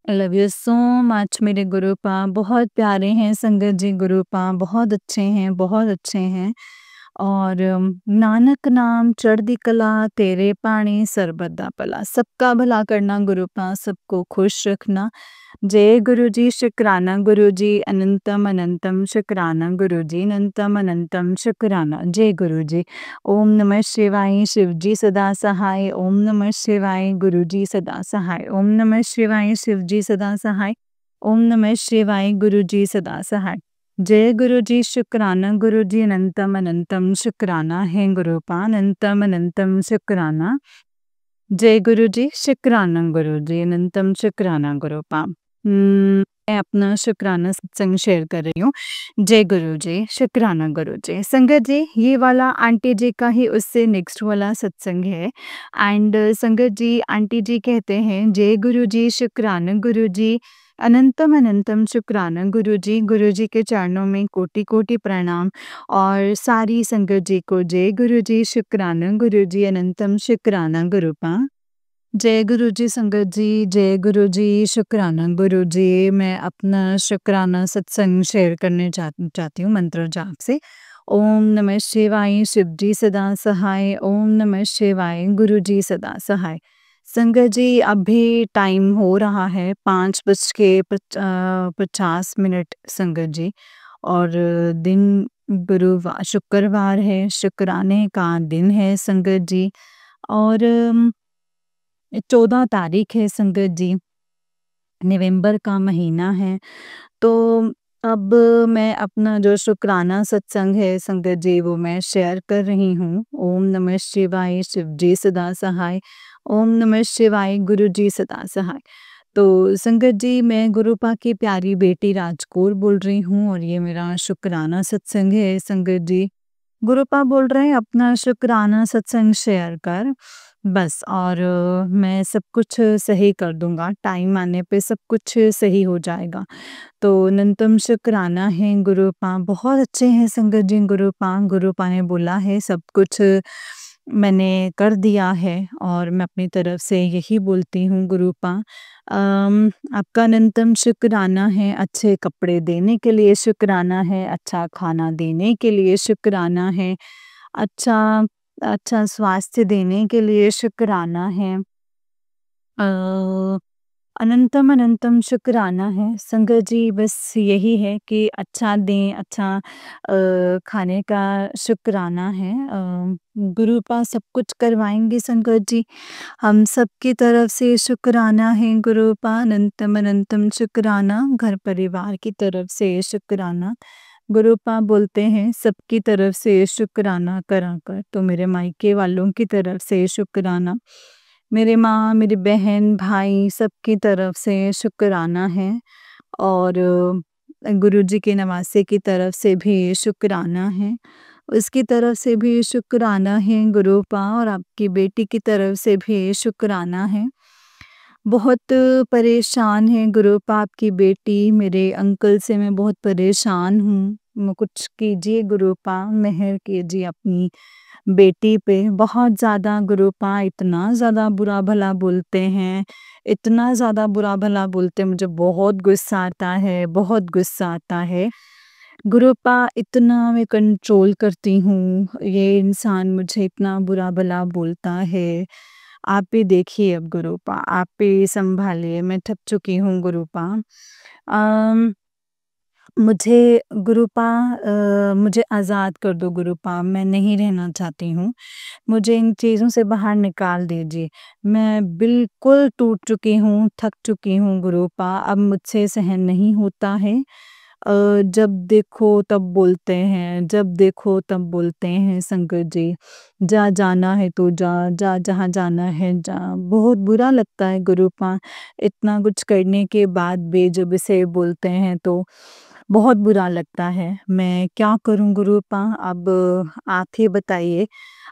I love you so much मेरे गुरुपा, बहुत प्यारे हैं संगत जी गुरुपा, बहुत अच्छे हैं, बहुत अच्छे हैं। और नानक नाम चढ़दी कला, तेरे पानी सरबत दा भला। सबका भला करना गुरुपा, सबको खुश रखना। जय गुरु जी, शुक्राना गुरु जी, अनंतम अनंतम शुक्राना गुरु जी, अनंतम अनंतम शुक्राना। जय गुरु जी। ओम नमः शिवाय, शिव जी सदा सहाय। ओम नमः शिवाय, गुरु जी सदा सहाय। ओम नमः शिवाय, शिव जी सदा सहाय। ओम नमः शिवाय, गुरु जी सदा सहाय। जय गुरु जी, शुक्राना गुरु जी, अनंतम अनंतम शुक्राना है गुरुपा, अनंतम अनंतम शुक्राना। जय गुरु जी, शुक्राना गुरु जी, अनंतम शुक्राना गुरुपा। मैं अपना शुक्राना सत्संग शेयर कर रही हूँ। जय गुरु जी, शुक्राना गुरु जी। संगत जी, ये वाला आंटी जी का ही उससे नेक्स्ट वाला सत्संग है। एंड संगत जी, आंटी जी कहते हैं, जय गुरु जी, शुक्राना गुरु जी, अनंतम अनंतम शुक्राना गुरु जी के चरणों में कोटि-कोटि प्रणाम। और सारी संगत जी को जय गुरु जी, शुक्राना गुरु जी, अनंतम शुक्राना गुरुपा। जय गुरु जी संगत जी, जय गुरु जी, शुक्राना गुरु जी। मैं अपना शुक्राना सत्संग शेयर करने चाहती हूँ मंत्र जाप से। ओम नमः शिवाय, शिव जी सदा सहाय, ओम नमः शिवाय, गुरु जी सदा सहाय। संगत जी, अभी टाइम हो रहा है 5:50 संगत जी। और दिन शुक्रवार है, शुक्राने का दिन है संगत जी। और 14 तारीख है संगत जी, नवंबर का महीना है। तो अब मैं अपना जो शुक्राना सत्संग है संगत जी, वो मैं शेयर कर रही हूँ। ओम नमः शिवाय, शिव जी सदा सहाय, ओम नमः शिवाय, गुरु जी सदा सहाय। तो संगत जी, मैं गुरुपा की प्यारी बेटी राजकौर बोल रही हूँ और ये मेरा शुक्राना सत्संग है संगत जी। गुरुपा बोल रहे हैं अपना शुक्राना सत्संग शेयर कर बस। और मैं सब कुछ सही कर दूंगा, टाइम आने पे सब कुछ सही हो जाएगा। तो अनंतम शुक्राना है गुरुपा, बहुत अच्छे हैं संगत जी। गुरुपा ने बोला है सब कुछ मैंने कर दिया है और मैं अपनी तरफ से यही बोलती हूँ गुरुपा। आपका अनंतम शुक्राना है, अच्छे कपड़े देने के लिए शुक्राना है, अच्छा खाना देने के लिए शुक्राना है, अच्छा अच्छा स्वास्थ्य देने के लिए शुक्राना है। अ, अनंतम अनंतम शुक्राना है संगत जी। बस यही है कि अच्छा दें, अच्छा खाने का शुक्राना है। गुरु पास सब कुछ करवाएंगे संगत जी, हम सबकी तरफ से शुक्राना है गुरुपा। अनंतम अनंतम शुक्राना, घर परिवार की तरफ से शुक्राना। गुरुपा बोलते हैं सबकी तरफ से शुक्राना करा कर, तो मेरे मायके वालों की तरफ से शुक्राना, मेरे माँ, मेरी बहन, भाई सबकी तरफ से शुक्राना है। और गुरुजी के नवासे की तरफ से भी शुक्राना है, उसकी तरफ से भी शुक्राना है गुरुपा, और आपकी बेटी की तरफ से भी शुक्राना है। बहुत परेशान है गुरुपा आपकी बेटी, मेरे अंकल से मैं बहुत परेशान हूँ। कुछ कीजिए गुरुपा, मेहर कीजिए अपनी बेटी पे। बहुत ज़्यादा गुरुपा, इतना ज़्यादा बुरा भला बोलते हैं, इतना ज़्यादा बुरा भला बोलते हैं, मुझे बहुत गुस्सा आता है, बहुत गुस्सा आता है। गुरुपा इतना मैं कंट्रोल करती हूँ, ये इंसान मुझे इतना बुरा भला बोलता है। आप भी देखिए अब गुरुपा, आप भी सँभालिए, मैं थक चुकी हूँ गुरुपा। अम, मुझे गुरुपा मुझे आज़ाद कर दो गुरुपा, मैं नहीं रहना चाहती हूँ। मुझे इन चीज़ों से बाहर निकाल दीजिए। मैं बिल्कुल टूट चुकी हूँ, थक चुकी हूँ गुरुपा, अब मुझसे सहन नहीं होता है। जब देखो तब बोलते हैं, जब देखो तब बोलते हैं संकट जी। जा जाना है तो जा, जा जहाँ जाना है जा। बहुत बुरा लगता है गुरुपा, इतना कुछ करने के बाद भी जब इसे बोलते हैं तो बहुत बुरा लगता है। मैं क्या करूँ गुरुपा, अब आप ही बताइए।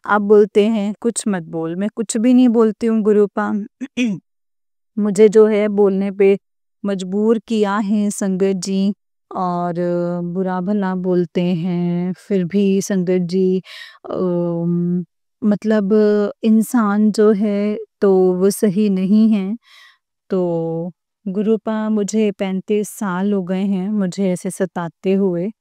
आप बोलते हैं कुछ मत बोल, मैं कुछ भी नहीं बोलती हूँ गुरुपा। मुझे जो है बोलने पे मजबूर किया है संगत जी, और बुरा भला बोलते हैं फिर भी संगत जी। मतलब इंसान जो है तो वो सही नहीं है। तो गुरुपा मुझे 35 साल हो गए हैं मुझे ऐसे सताते हुए।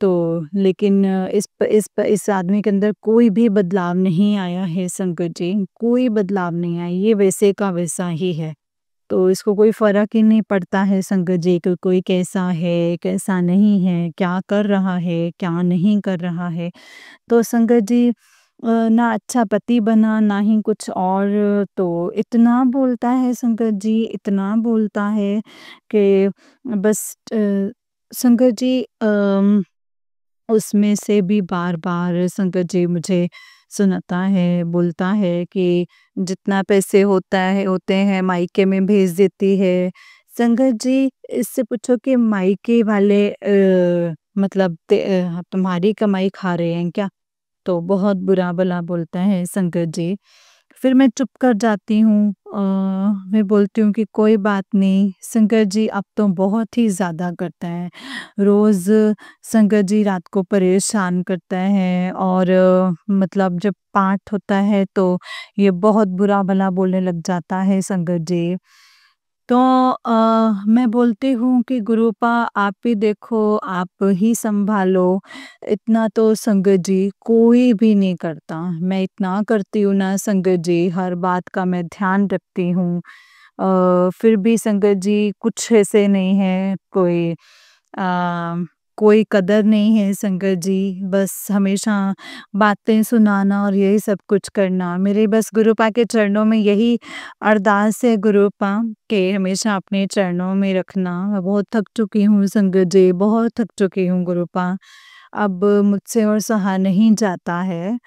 तो लेकिन इस आदमी के अंदर कोई भी बदलाव नहीं आया है संकट जी, कोई बदलाव नहीं आया, ये वैसे का वैसा ही है। तो इसको कोई फ़र्क ही नहीं पड़ता है संकट जी कि कोई कैसा है, कैसा नहीं है, क्या कर रहा है, क्या नहीं कर रहा है। तो संकट जी ना अच्छा पति बना, ना ही कुछ और। तो इतना बोलता है संकट जी, इतना बोलता है कि बस संकट जी उसमें से भी बार-बार संकट जी मुझे सुनाता है, बोलता है कि जितना पैसे होता है होते हैं मायके में भेज देती है, संगत जी, इससे पूछो कि मायके वाले मतलब तुम्हारी कमाई खा रहे हैं क्या? तो बहुत बुरा भला बोलता है संगत जी। फिर मैं चुप कर जाती हूँ। मैं बोलती हूँ कि कोई बात नहीं, संगत जी अब तो बहुत ही ज़्यादा करता है। रोज़ संगत जी रात को परेशान करता है और मतलब जब पाठ होता है तो ये बहुत बुरा भला बोलने लग जाता है संगत जी। तो मैं बोलती हूँ कि गुरुपा आप ही देखो, आप ही सँभालो, इतना तो संगत जी कोई भी नहीं करता। मैं इतना करती हूँ ना संगत जी, हर बात का मैं ध्यान रखती हूँ। फिर भी संगत जी कुछ ऐसे नहीं है, कोई कदर नहीं है संगत जी, बस हमेशा बातें सुनाना और यही सब कुछ करना। मेरे बस गुरुपा के चरणों में यही अरदास है गुरुपा के हमेशा अपने चरणों में रखना। मैं बहुत थक चुकी हूँ संगत जी, बहुत थक चुकी हूँ गुरुपा। अब मुझसे और सहा नहीं जाता है।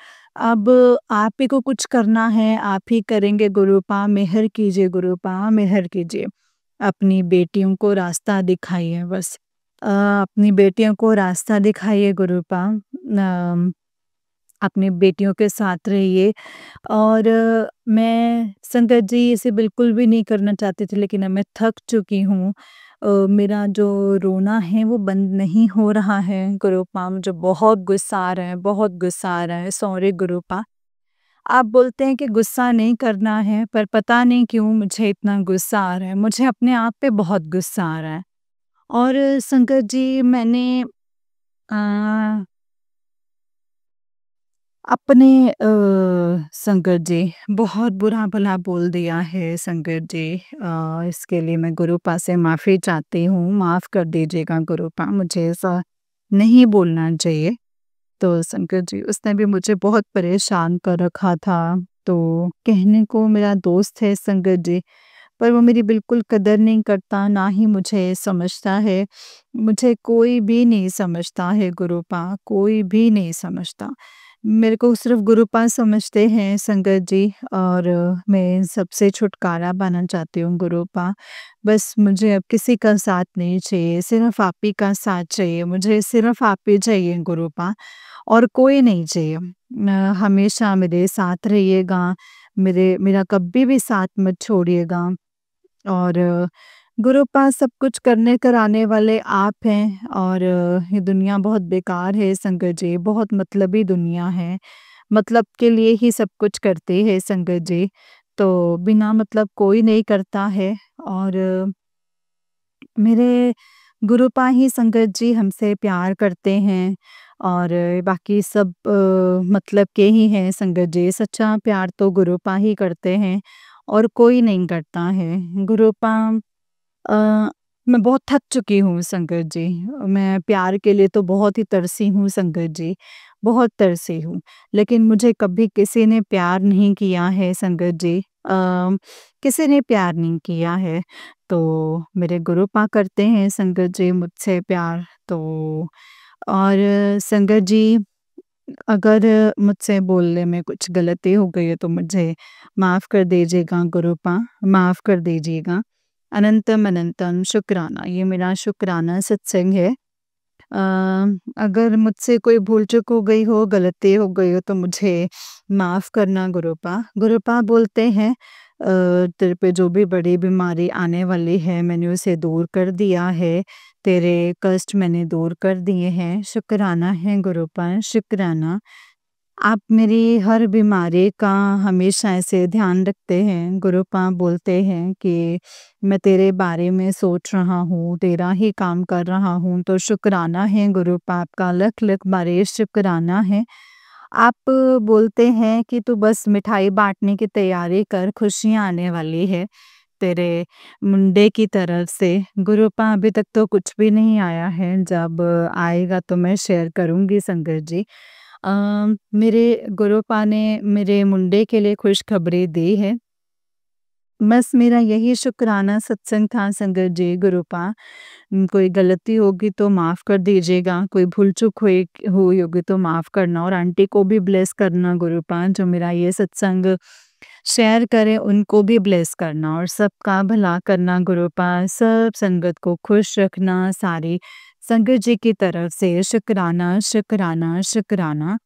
अब आप ही को कुछ करना है, आप ही करेंगे गुरुपा, मेहर कीजिए गुरुपा, मेहर कीजिए। अपनी बेटियों को रास्ता दिखाइए बस। अपनी बेटियों को रास्ता दिखाइए गुरुपा। अपनी बेटियों के साथ रहिए और मैं संगत जी इसे बिल्कुल भी नहीं करना चाहती थी लेकिन अब मैं थक चुकी हूँ। मेरा जो रोना है वो बंद नहीं हो रहा है गुरुपा, मुझे बहुत गुस्सा आ रहा है, बहुत गुस्सा आ रहा है। सॉरी गुरुपा। आप बोलते हैं कि गुस्सा नहीं करना है पर पता नहीं क्यों मुझे इतना गुस्सा आ रहा है, मुझे अपने आप पे बहुत गुस्सा आ रहा है। और संगत जी मैंने अ अपने संगत जी बहुत बुरा-भला बोल दिया है संगत जी। इसके लिए मैं गुरुपा से माफ़ी चाहती हूँ, माफ़ कर दीजिएगा गुरुपा, मुझे ऐसा नहीं बोलना चाहिए। तो संगत जी उसने भी मुझे बहुत परेशान कर रखा था, तो कहने को मेरा दोस्त है संगत जी, पर वो मेरी बिल्कुल कदर नहीं करता, ना ही मुझे समझता है। मुझे कोई भी नहीं समझता है गुरुपा, कोई भी नहीं समझता। मेरे को सिर्फ़ गुरुपा समझते हैं संगत जी और मैं सबसे छुटकारा पाना चाहती हूँ गुरुपा। बस मुझे अब किसी का साथ नहीं चाहिए, सिर्फ़ आप ही का साथ चाहिए, मुझे सिर्फ़ आप ही चाहिए गुरुपा और कोई नहीं चाहिए। हमेशा मेरे साथ रहिएगा, मेरा कभी भी साथ मत छोड़िएगा। और गुरुपा सब कुछ करने कराने वाले आप हैं और ये दुनिया बहुत बेकार है संगत जी, बहुत मतलबी दुनिया है। मतलब के लिए ही सब कुछ करते हैं संगत जी, तो बिना मतलब कोई नहीं करता है और मेरे गुरुपा ही संगत जी हमसे प्यार करते हैं और बाकी सब मतलब के ही हैं संगत जी। सच्चा प्यार तो गुरुपा ही करते हैं और कोई नहीं करता है। गुरुपा अ, मैं बहुत थक चुकी हूँ संगत जी। मैं प्यार के लिए तो बहुत ही तरसी हूँ संगत जी, बहुत तरसी हूँ। लेकिन मुझे कभी किसी ने प्यार नहीं किया है संगत जी। किसी ने प्यार नहीं किया है, तो मेरे गुरुपा करते हैं संगत जी मुझसे प्यार। तो और संगत जी अगर मुझसे बोलने में कुछ गलती हो गई है तो मुझे माफ़ कर दीजिएगा गुरुपा, माफ़ कर दीजिएगा। अनंतम अनंतम शुक्राना, ये मेरा शुक्राना सत्संग है। अ, अगर मुझसे कोई भूल-चूक हो गई हो, गलती हो गई हो तो मुझे माफ़ करना गुरुपा। गुरुपा बोलते हैं तेरे पे जो भी बड़ी बीमारी आने वाली है मैंने उसे दूर कर दिया है, तेरे कष्ट मैंने दूर कर दिए हैं। शुक्राना है गुरुपा, शुक्राना। आप मेरी हर बीमारी का हमेशा ऐसे ध्यान रखते हैं। गुरुपा बोलते हैं कि मैं तेरे बारे में सोच रहा हूँ, तेरा ही काम कर रहा हूँ, तो शुक्राना है गुरुपा आपका, लख-लख बार शुक्राना है। आप बोलते हैं कि तू बस मिठाई बाँटने की तैयारी कर, खुशियाँ आने वाली है तेरे मुंडे की तरफ से। गुरुपा अभी तक तो कुछ भी नहीं आया है, जब आएगा तो मैं शेयर करूँगी संगत जी। अ, मेरे गुरुपा ने मेरे मुंडे के लिए खुशखबरी दी है। बस मेरा यही शुक्राना सत्संग था संगत जी गुरुपा। कोई गलती होगी तो माफ़ कर दीजिएगा, कोई भूल-चूक हुई होगी तो माफ़ करना और आंटी को भी ब्लेस करना गुरुपा जो मेरा ये सत्संग शेयर करें, उनको भी ब्लेस करना और सबका भला करना गुरु पास, सब संगत को खुश रखना, सारी संगत जी की तरफ से शुक्राना, शुक्राना, शुक्राना।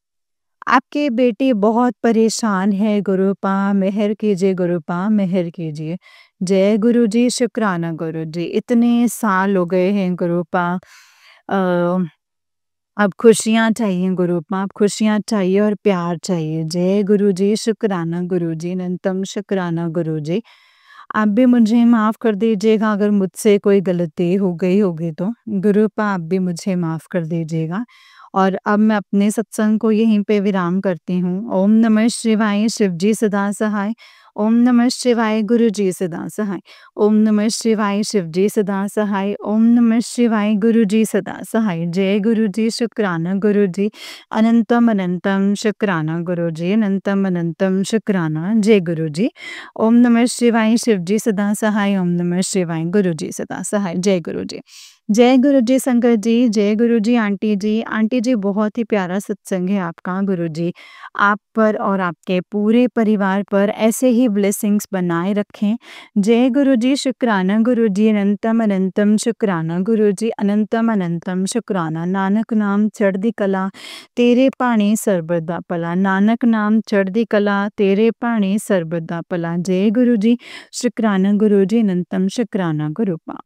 आपकी बेटी बहुत परेशान है गुरुपा, मेहर कीजिए गुरुपा, मेहर कीजिए। जय गुरु जी, शुक्राना गुरु जी। इतने साल हो गए हैं गुरुपा, अ, अब खुशियाँ चाहिए गुरुपा, अब खुशियाँ चाहिए और प्यार चाहिए। जय गुरु जी, शुक्राना गुरु जी, अनंतम शुक्राना गुरु जी। आप भी मुझे माफ़ कर दीजिएगा अगर मुझसे कोई गलती हो गई होगी तो। गुरुपा आप भी मुझे माफ़ कर दीजिएगा। और अब मैं अपने सत्संग को यहीं पे विराम करती हूँ। ओम नमः शिवाय, शिव जी सदा सहाय। ओम नमः शिवाय, गुरु जी सदा सहाय। ओम नमः शिवाय, शिव जी सदा सहाय। ओम नमः शिवाय, गुरु जी सदा सहाय। जय गुरु जी, शुक्राना गुरु जी, अनंतम अनंतम शुक्राना गुरु जी, अनंतम अनंतम शुक्राना। जय गुरु जी। ओम नमः शिवाय, शिव जी सदा सहाय। ओम नमः शिवाय, गुरु जी सदा सहाय। जय गुरु जी। जय गुरु जी संगत जी, जय गुरु जी आंटी जी। आंटी जी बहुत ही प्यारा सत्संग है आपका गुरु जी। आप पर और आपके पूरे परिवार पर ऐसे ही ब्लेसिंग्स बनाए रखें। जय गुरु जी, शुक्राना गुरु जी, अनंतम अनंतम शुक्राना गुरु जी, अनंतम अनंतम शुक्राना। नानक नाम चढ़दी कला तेरे भाਣੇ ਸਰਬਦਾ ਭਲਾ, ਨਾਨਕ ਨਾਮ ਚੜ੍ਹਦੀ ਕਲਾ ਤੇਰੇ ਭਾਣੇ ਸਰਬਦਾ ਭਲਾ। जय गुरु जी, शुक्राना गुरु जी, अनंतम शुक्राना गुरु पा।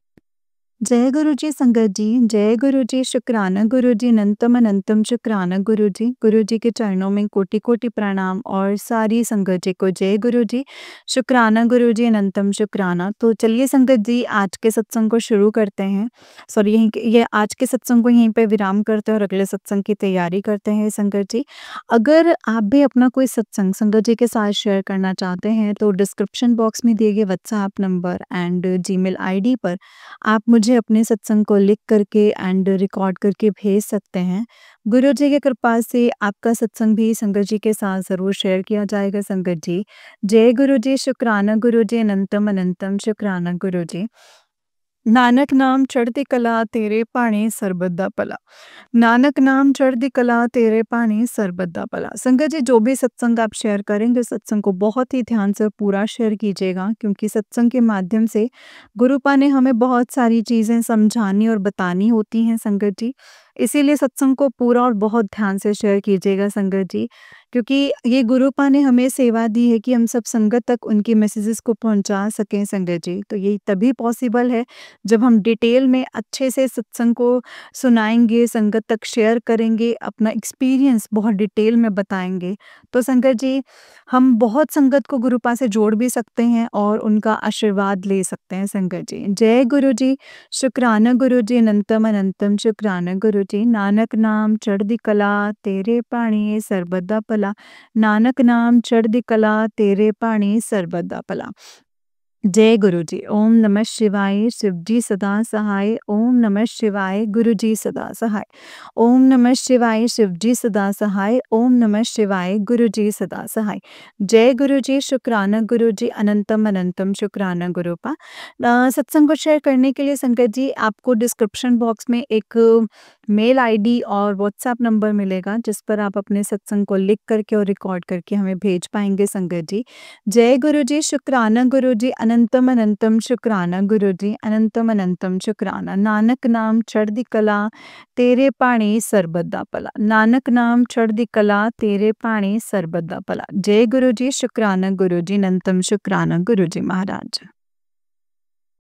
जय गुरु जी संगत जी, जय गुरु जी, शुक्राना गुरु जी, अनंतम अनंतम शुक्राना गुरु जी। गुरु जी के चरणों में कोटि कोटि प्रणाम और सारी संगत जी को जय गुरु जी, शुक्राना गुरु जी, अनंतम शुक्राना। तो चलिए संगत जी आज के सत्संग को शुरू करते हैं। सॉरी, ये आज के सत्संग को यहीं पे विराम करते हैं और अगले सत्संग की तैयारी करते हैं संगत जी। अगर आप भी अपना कोई सत्संग संगत जी के साथ शेयर करना चाहते हैं तो डिस्क्रिप्शन बॉक्स में दिए गए WhatsApp number and Gmail ID पर आप मुझे अपने सत्संग को लिख करके एंड रिकॉर्ड करके भेज सकते हैं। गुरु जी की कृपा से आपका सत्संग भी संगत जी के साथ ज़रूर शेयर किया जाएगा संगत जी। जय गुरु जी, शुक्राना गुरु जी, अनंतम अनंतम शुक्राना गुरु जी। नानक नाम चढ़ती कला तेरे भाਣੇ ਸਰਬਤ ਦਾ ਭਲਾ। नानक नाम चढ़ती कला तेरे भाਣੇ ਸਰਬਤ ਦਾ ਭਲਾ। संगत जी जो भी सत्संग आप शेयर करेंगे सत्संग को बहुत ही ध्यान से पूरा शेयर कीजिएगा क्योंकि सत्संग के माध्यम से गुरुपा ने हमें बहुत सारी चीज़ें समझानी और बतानी होती हैं संगत जी। इसीलिए सत्संग को पूरा और बहुत ध्यान से शेयर कीजिएगा संगत जी, क्योंकि ये गुरुपा ने हमें सेवा दी है कि हम सब संगत तक उनकी मैसेजेस को पहुंचा सकें संगत जी। तो ये तभी पॉसिबल है जब हम डिटेल में अच्छे से सत्संग को सुनाएंगे, संगत तक शेयर करेंगे, अपना एक्सपीरियंस बहुत डिटेल में बताएंगे। तो संगत जी हम बहुत संगत को गुरुपा से जोड़ भी सकते हैं और उनका आशीर्वाद ले सकते हैं संगत जी। जय गुरु जी, शुक्राना गुरु जी, अनंतम अनंतम शुक्राना गुरु जी। नानक नाम चढ़दी कला तेरे भाਣੇ ਸਰਬਤ ਦਾ ਭਲਾ। नानक नाम चढ़दी कला तेरे भाਣੇ ਸਰਬਤ ਦਾ ਭਲਾ। जय गुरु जी। ओम नमः शिवाय, शिव जी सदा सहाय। ओम नमः शिवाय, गुरु जी सदा सहाय। ओम नमः शिवाय, शिव जी सदा सहाय। ओम नमः शिवाय, गुरु जी सदा सहाय। जय गुरु जी, शुक्राना गुरु जी, अनंतम अनंतम शुक्राना गुरु पा। सत्संग को शेयर करने के लिए संगत जी आपको डिस्क्रिप्शन बॉक्स में एक मेल आईडी और व्हाट्सएप नंबर मिलेगा जिस पर आप अपने सत्संग को लिख करके और रिकॉर्ड करके हमें भेज पाएंगे संगत जी। जय गुरु जी, शुक्राना गुरु जी, अनंतम अनंतम शुक्राना गुरु जी, अनंतम अनंतम शुक्राना। नानक नाम चढ़दी कला तेरे भाਣੇ ਸਰਬਤ ਦਾ ਭਲਾ। नानक नाम चढ़दी कला तेरे भाਣੇ ਸਰਬਤ ਦਾ ਭਲਾ। जय गुरु जी, शुक्राना गुरु जी, अनंतम शुक्राना गुरु जी महाराज।